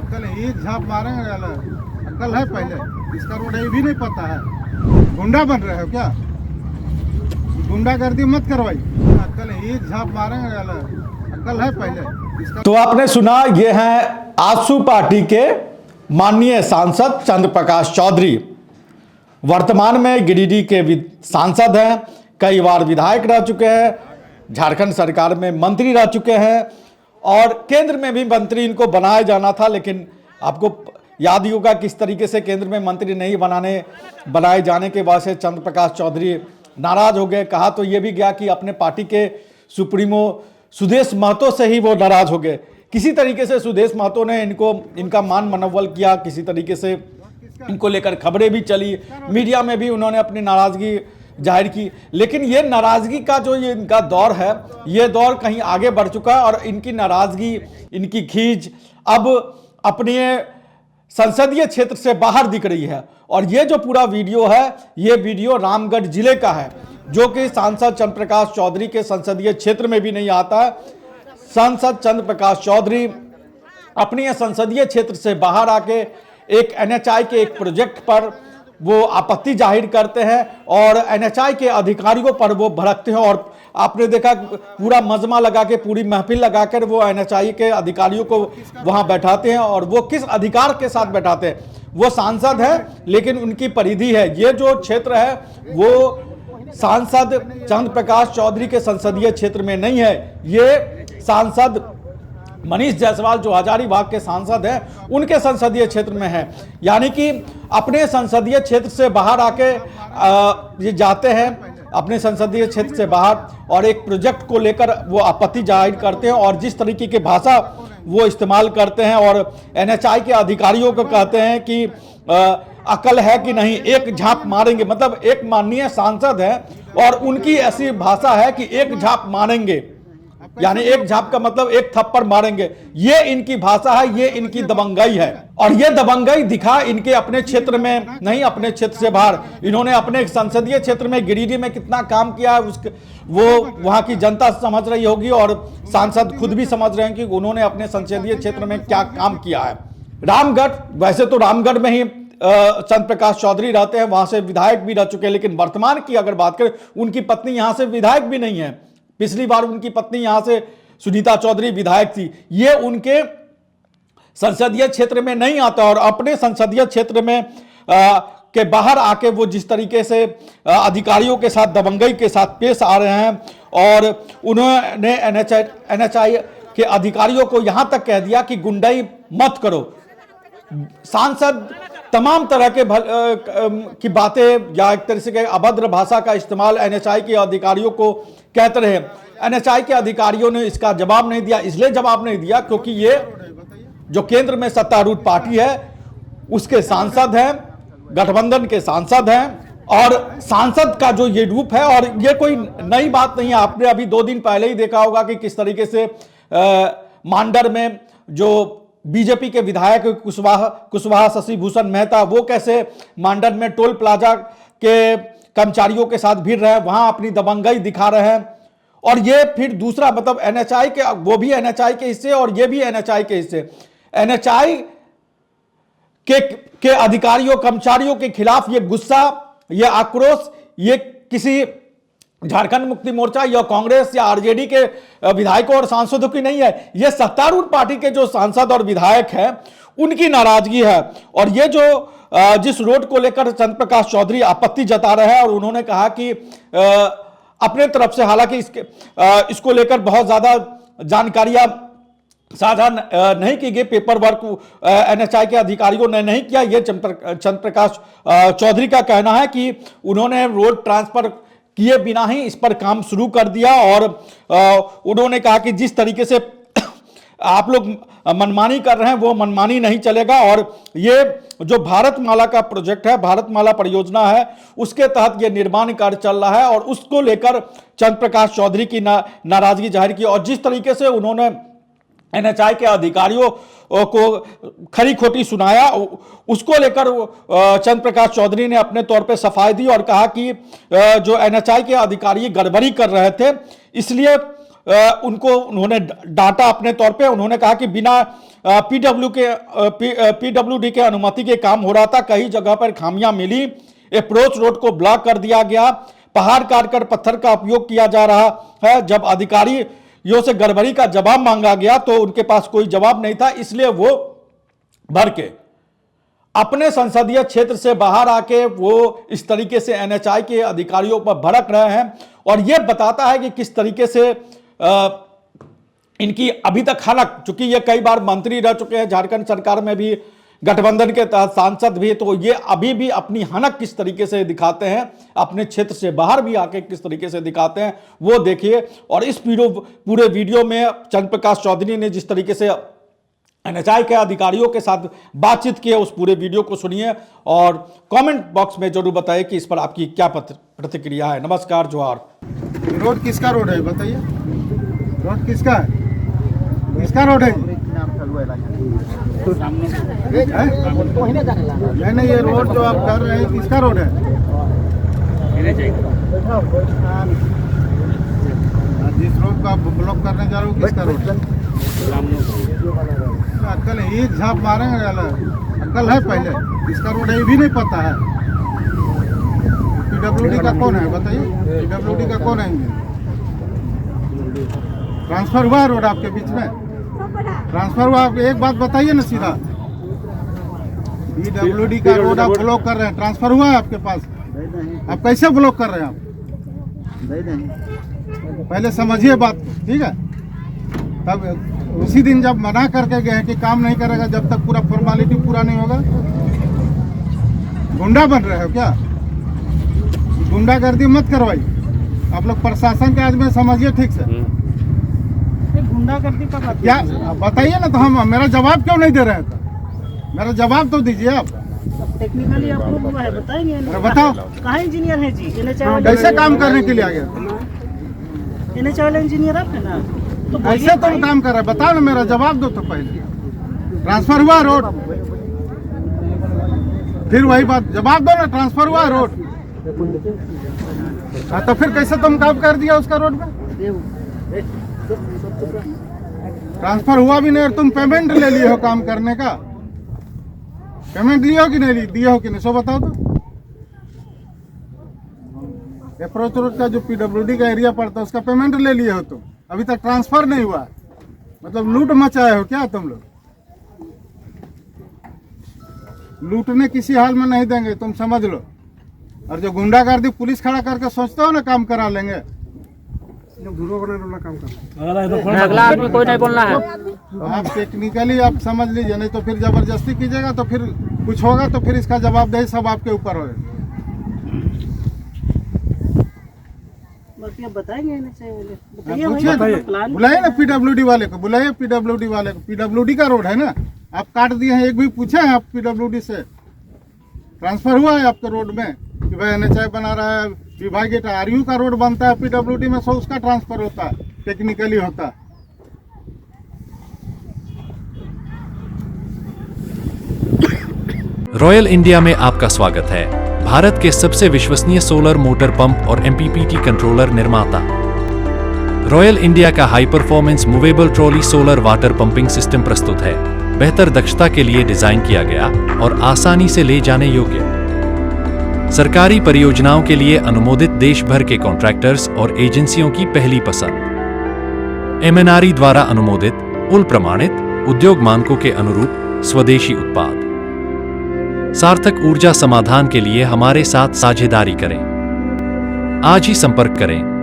अक्कल है, एक झाप मारेंगे अक्कल है पहले, इसका रोड है भी नहीं पता है। गुंडा बन रहे हो क्या? गुंडागर्दी मत करवाई। अक्कल है, एक झाप मारेंगे अक्कल है पहले इसका। तो आपने सुना, ये हैं आजसू पार्टी के माननीय सांसद चंद्र प्रकाश चौधरी। वर्तमान में गिरिडीह के सांसद हैं, कई बार विधायक रह चुके हैं, झारखंड सरकार में मंत्री रह चुके हैं और केंद्र में भी मंत्री इनको बनाया जाना था। लेकिन आपको याद ही होगा किस तरीके से केंद्र में मंत्री नहीं बनाए जाने के बाद से चंद्र प्रकाश चौधरी नाराज हो गए। कहा तो ये भी गया कि अपने पार्टी के सुप्रीमो सुदेश महतो से ही वो नाराज हो गए। किसी तरीके से सुदेश महतो ने इनका मान मनोबल किया, किसी तरीके से इनको लेकर खबरें भी चली, मीडिया में भी उन्होंने अपनी नाराजगी जाहिर की। लेकिन ये नाराजगी का जो ये इनका दौर है, ये दौर कहीं आगे बढ़ चुका है और इनकी नाराजगी, इनकी खींच अब अपने संसदीय क्षेत्र से बाहर दिख रही है। और ये जो पूरा वीडियो है, ये वीडियो रामगढ़ जिले का है, जो कि सांसद चंद्र प्रकाश चौधरी के संसदीय क्षेत्र में भी नहीं आता है। सांसद चंद्र प्रकाश चौधरी अपने संसदीय क्षेत्र से बाहर आके एक एनएचआई के एक प्रोजेक्ट पर वो आपत्ति जाहिर करते हैं और एनएचआई के अधिकारियों पर वो भड़कते हैं। और आपने देखा पूरा मजमा लगा के, पूरी महफिल लगाकर वो एनएचआई के अधिकारियों को वहां बैठाते हैं। और वो किस अधिकार के साथ बैठाते हैं? वो सांसद है लेकिन उनकी परिधि है, ये जो क्षेत्र है वो सांसद चंद्र प्रकाश चौधरी के संसदीय क्षेत्र में नहीं है। ये सांसद मनीष जायसवाल जो हजारीबाग के सांसद हैं, उनके संसदीय क्षेत्र में है। यानी कि अपने संसदीय क्षेत्र से बाहर आके ये जाते हैं अपने संसदीय क्षेत्र से बाहर और एक प्रोजेक्ट को लेकर वो आपत्ति जाहिर करते हैं और जिस तरीके की भाषा वो इस्तेमाल करते हैं और एनएचआई के अधिकारियों को कहते हैं कि अकल है कि नहीं, एक झाप मारेंगे। मतलब एक माननीय सांसद है और उनकी ऐसी भाषा है कि एक झाप मारेंगे, यानी एक झाप का मतलब एक थप्पड़ मारेंगे। ये इनकी भाषा है, ये इनकी दबंगई है। और ये दबंगई दिखा इनके अपने क्षेत्र में नहीं, अपने क्षेत्र से बाहर। इन्होंने अपने संसदीय क्षेत्र में गिरिडीह में कितना काम किया है उसके वो वहां की जनता समझ रही होगी और सांसद खुद भी समझ रहे हैं कि उन्होंने अपने संसदीय क्षेत्र में क्या काम किया है। रामगढ़, वैसे तो रामगढ़ में ही चंद्र प्रकाश चौधरी रहते हैं, वहां से विधायक भी रह चुके हैं। लेकिन वर्तमान की अगर बात करें, उनकी पत्नी यहां से विधायक भी नहीं है। पिछली बार उनकी पत्नी यहां से सुनीता चौधरी विधायक थी। ये उनके संसदीय क्षेत्र में नहीं आता और अपने संसदीय क्षेत्र में के बाहर आके वो जिस तरीके से अधिकारियों के साथ दबंगई के साथ पेश आ रहे हैं और उन्होंने एनएचआई के अधिकारियों को यहां तक कह दिया कि गुंडाई मत करो। सांसद तमाम तरह के की बातें या एक तरह से अभद्र भाषा का इस्तेमाल एनएचआई के अधिकारियों को कहते रहे। एनएचआई के अधिकारियों ने इसका जवाब नहीं दिया। इसलिए जवाब नहीं दिया क्योंकि ये जो केंद्र में सत्तारूढ़ पार्टी है उसके सांसद हैं, गठबंधन के सांसद हैं। और सांसद का जो ये रूप है, और ये कोई नई बात नहीं है, आपने अभी 2 दिन पहले ही देखा होगा कि किस तरीके से मांडर में जो बीजेपी के विधायक कुशवाहा शशिभूषण मेहता, वो कैसे मांडर में टोल प्लाजा के कर्मचारियों के साथ भिड़ रहे हैं, वहां अपनी दबंगई दिखा रहे हैं। और ये फिर दूसरा मतलब एनएचआई के, वो भी एनएचआई के हिस्से और ये भी एनएचआई के हिस्से। एनएचआई के अधिकारियों कर्मचारियों के खिलाफ ये गुस्सा, ये आक्रोश, ये किसी झारखंड मुक्ति मोर्चा या कांग्रेस या आरजेडी के विधायकों और सांसदों की नहीं है, ये सत्तारूढ़ पार्टी के जो सांसद और विधायक हैं उनकी नाराजगी है। और ये जो जिस रोड को लेकर चंद्र प्रकाश चौधरी आपत्ति जता रहे हैं और उन्होंने कहा कि अपने तरफ से, हालांकि इसको लेकर बहुत ज्यादा जानकारियां साझा नहीं की गई, पेपर वर्क एनएचआई के अधिकारियों ने नहीं किया। ये चंद्र प्रकाश चौधरी का कहना है कि उन्होंने रोड ट्रांसफर किए बिना ही इस पर काम शुरू कर दिया। और उन्होंने कहा कि जिस तरीके से आप लोग मनमानी कर रहे हैं वो मनमानी नहीं चलेगा। और ये जो भारतमाला का प्रोजेक्ट है, भारतमाला परियोजना है, उसके तहत ये निर्माण कार्य चल रहा है और उसको लेकर चंद्र प्रकाश चौधरी की नाराजगी जाहिर की। और जिस तरीके से उन्होंने एनएचआई के अधिकारियों को खरी खोटी सुनाया, उसको लेकर चंद्र प्रकाश चौधरी ने अपने तौर पे सफाई दी और कहा कि जो एनएचआई के अधिकारी गड़बड़ी कर रहे थे, इसलिए उनको उन्होंने डांटा अपने तौर पे। उन्होंने कहा कि बिना पीडब्ल्यूडी के अनुमति के काम हो रहा था, कई जगह पर खामियां मिली, अप्रोच रोड को ब्लॉक कर दिया गया, पहाड़ काटकर पत्थर का उपयोग किया जा रहा है। जब अधिकारियों से गड़बड़ी का जवाब मांगा गया तो उनके पास कोई जवाब नहीं था, इसलिए वो भर के अपने संसदीय क्षेत्र से बाहर आके वो इस तरीके से एनएचआई के अधिकारियों पर भड़क रहे हैं। और यह बताता है कि किस तरीके से इनकी अभी तक हालत, चूंकि ये कई बार मंत्री रह चुके हैं, झारखंड सरकार में भी गठबंधन के तहत सांसद भी, तो ये अभी भी अपनी हनक किस तरीके से दिखाते हैं, अपने क्षेत्र से बाहर भी आके किस तरीके से दिखाते हैं वो देखिए। और इस पूरे वीडियो में चंद्र प्रकाश चौधरी ने जिस तरीके से एनएचआई के अधिकारियों के साथ बातचीत की है, उस पूरे वीडियो को सुनिए और कमेंट बॉक्स में जरूर बताइए कि इस पर आपकी क्या प्रतिक्रिया है। नमस्कार, जोहार। रोड किसका रोड है बताइए? रोड किसका है? किसका रोड है? नहीं, ये रोड जो आप कर रहे हैं किसका रोड है? जिस रोड को आप ब्लॉक करने जा रहे हो किसका रोड है? अक्ल एक झाप मारेंगे, अक्ल है पहले, इसका रोड है ये भी नहीं पता है। पीडब्ल्यूडी का कौन है बताइए? पीडब्ल्यूडी का कौन है? ट्रांसफर हुआ है रोड आपके बीच में? ट्रांसफर हुआ? आप एक बात बताइए ना सीधा। पीडब्ल्यूडी का रोड आप ब्लॉक कर रहे हैं, ट्रांसफर हुआ है आपके पास? आप कैसे ब्लॉक कर रहे हैं? आप पहले समझिए बात को, ठीक है? तब उसी दिन जब मना करके गए कि काम नहीं करेगा जब तक पूरा फॉर्मेलिटी पूरा नहीं होगा। गुंडा बन रहे हो क्या? गुंडागर्दी मत करवाइए। आप लोग प्रशासन के आदमी समझिए ठीक से। गुंडागर्दी का बात क्या बताइए ना, तो हम मेरा जवाब क्यों नहीं दे रहे हैं? तो मेरा जवाब तो दीजिए आप। टेक्निकली आप लोग हुआ है बताएंगे। बताओ कहाँ इंजीनियर है जी? कैसे काम करने के लिए आ गया? एनएचआई वाला इंजीनियर आप है ना, तो कैसे तुम काम कर रहे हैं बताओ ना, मेरा जवाब दो तो पहले। ट्रांसफर हुआ रोड, फिर वही बात, जवाब दो ना। ट्रांसफर हुआ रोड, हाँ तो फिर कैसे तुम काम कर दिया उसका रोड में? ट्रांसफर हुआ भी नहीं और तुम पेमेंट ले लिए हो काम करने का। पेमेंट लिए हो कि नहीं दिए हो कि नहीं, सो बताओ तो। अप्रोच रोड का जो पीडब्ल्यूडी का एरिया पड़ता है उसका पेमेंट ले लिए हो तुम, अभी तक ट्रांसफर नहीं हुआ। मतलब लूट मचाए हो क्या तुम लोग? लूटने किसी हाल में नहीं देंगे, तुम समझ लो। और जो गुंडागर्दी पुलिस खड़ा करके सोचते हो ना काम करा लेंगे, अगला आदमी कोई नहीं बोलना है। तो आप टेक्निकली आप समझ लीजिए, नहीं तो फिर जबरदस्ती कीजिएगा तो फिर कुछ होगा तो फिर इसका जवाबदेही सब आपके ऊपर होगा। बताएंगे बुलाइए ना पीडब्ल्यूडी वाले को, बुलाइए पीडब्ल्यूडी वाले को। पीडब्ल्यूडी का रोड है ना, आप काट दिए हैं, एक भी पूछे हैं आप पीडब्ल्यूडी से? ट्रांसफर हुआ है आपके रोड में कि भाई एनएचआई बना रहा है, विभागीय आरयू का रोड बनता है पीडब्ल्यूडी में, सो उसका ट्रांसफर होता है, टेक्निकली होता है। रॉयल इंडिया में आपका स्वागत है। भारत के सबसे विश्वसनीय सोलर मोटर पंप और एमपीपीटी कंट्रोलर निर्माता। रॉयल इंडिया का high performance movable trolley solar water pumping system प्रस्तुत है। बेहतर दक्षता के लिए डिजाइन किया गया और आसानी से ले जाने योग्य। सरकारी परियोजनाओं के लिए अनुमोदित देश भर के कॉन्ट्रैक्टर्स और एजेंसियों की पहली पसंद। एमएनआरई द्वारा अनुमोदित, उल प्रमाणित, उद्योग मानकों के अनुरूप स्वदेशी उत्पाद। सार्थक ऊर्जा समाधान के लिए हमारे साथ साझेदारी करें। आज ही संपर्क करें।